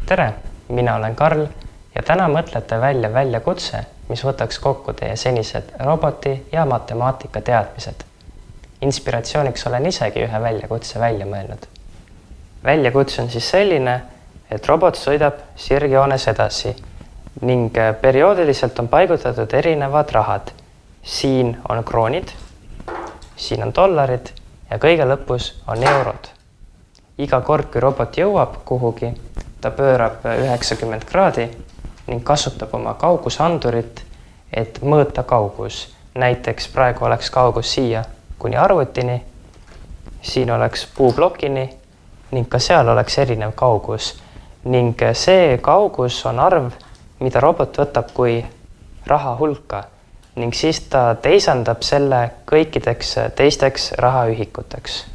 Tere, mina olen Karl ja täna mõtlete välja väljakutse, mis võtaks kokku teie senised roboti- ja matemaatika teadmised. Inspiratsiooniks olen isegi ühe väljakutse välja mõelnud. Väljakutse on siis selline, et robot sõidab sirgjoones edasi ning perioodiliselt on paigutatud erinevad rahad. Siin on kroonid, siin on dollarid ja kõige lõpus on eurod. Iga kord, kui robot jõuab kuhugi, ta pöörab 90 kraadi ning kasutab oma kaugusandurit, et mõõta kaugus. Näiteks praegu oleks kaugus siia kuni arvutini, siin oleks puublokini ning ka seal oleks erinev kaugus. Ning see kaugus on arv, mida robot võtab kui raha hulka ning siis ta teisandab selle kõikideks teisteks rahaühikuteks.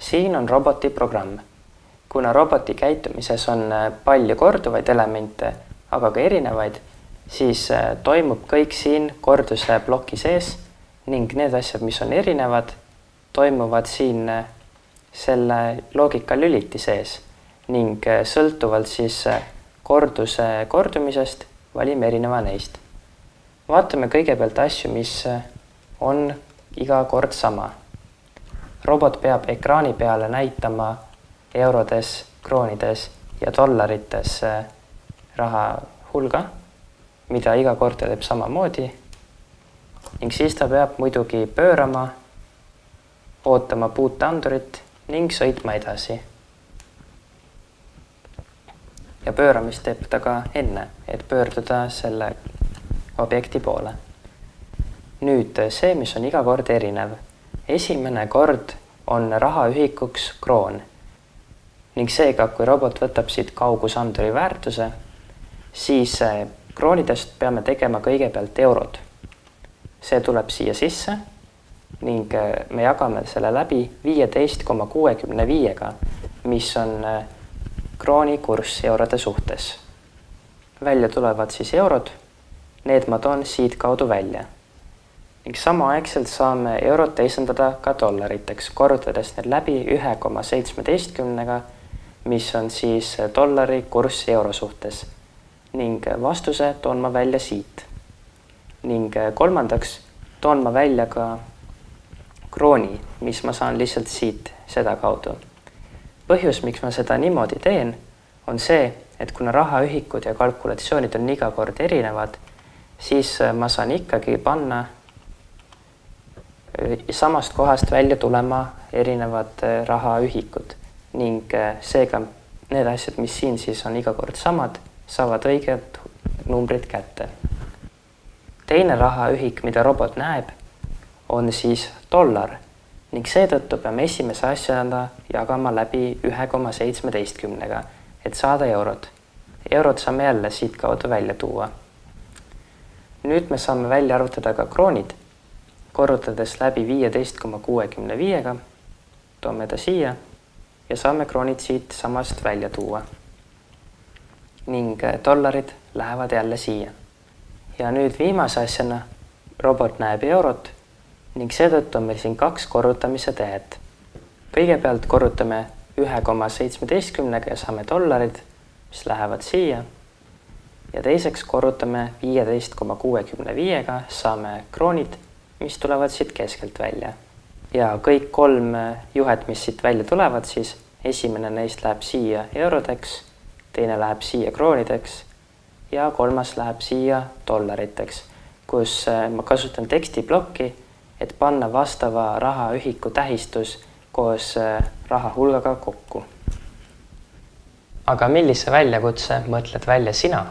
Siin on roboti programm. Kuna roboti käitumises on palju korduvaid elemente, aga ka erinevaid, siis toimub kõik siin korduse ploki sees ning need asjad, mis on erinevad, toimuvad siin selle loogika lüliti sees ning sõltuvalt siis korduse kordumisest valime erineva neist. Vaatame kõigepealt asju, mis on iga kord sama. Robot peab ekraani peale näitama eurodes, kroonides ja dollarites raha hulga, mida iga kord teeb samamoodi. Ning siis ta peab muidugi pöörama, ootama puuteandurit ning sõitma edasi. Ja pööramist teeb ta ka enne, et pöörduda selle objekti poole. Nüüd see, mis on iga kord erinev. Esimene kord on rahaühikuks kroon ning seega, kui robot võtab siit kaugusanduri väärtuse, siis kroonidest peame tegema kõigepealt eurod. See tuleb siia sisse ning me jagame selle läbi 15,65-ga, mis on krooni kurss eurode suhtes. Välja tulevad siis eurod, need ma toon siit kaudu välja. Ning samaaegselt saame eurot teisendada ka dollariteks, korrutades need läbi 1,17-ga, mis on siis dollari kurss euro suhtes. Ning vastuse toon ma välja siit. Ning kolmandaks toon ma välja ka krooni, mis ma saan lihtsalt siit seda kaudu. Põhjus, miks ma seda niimoodi teen, on see, et kuna rahaühikud ja kalkulatsioonid on iga kord erinevad, siis ma saan ikkagi panna samast kohast välja tulema erinevad rahaühikud ning seega need asjad, mis siin siis on iga kord samad, saavad õiged numbrid kätte. Teine rahaühik, mida robot näeb, on siis dollar ning seetõttu peame esimese asjana jagama läbi 1,17-ga, et saada eurod. Eurod saame jälle siit kaudu välja tuua. Nüüd me saame välja arvutada ka kroonid. Korrutades läbi 15,65-ga, toome ta siia ja saame kroonid siit samast välja tuua. Ning dollarid lähevad jälle siia. Ja nüüd viimase asjana robot näeb eurot ning seetõttu on meil siin kaks korrutamise tehet. Kõigepealt korrutame 1,17-ga ja saame dollarid, mis lähevad siia. Ja teiseks korrutame 15,65-ga, saame kroonid, mis tulevad siit keskelt välja. Ja kõik kolm juhet, mis siit välja tulevad, siis esimene neist läheb siia eurodeks, teine läheb siia kroonideks ja kolmas läheb siia dollariteks, kus ma kasutan tekstiplokki, et panna vastava rahaühiku tähistus koos raha hulgaga kokku. Aga millise väljakutse mõtled välja sina?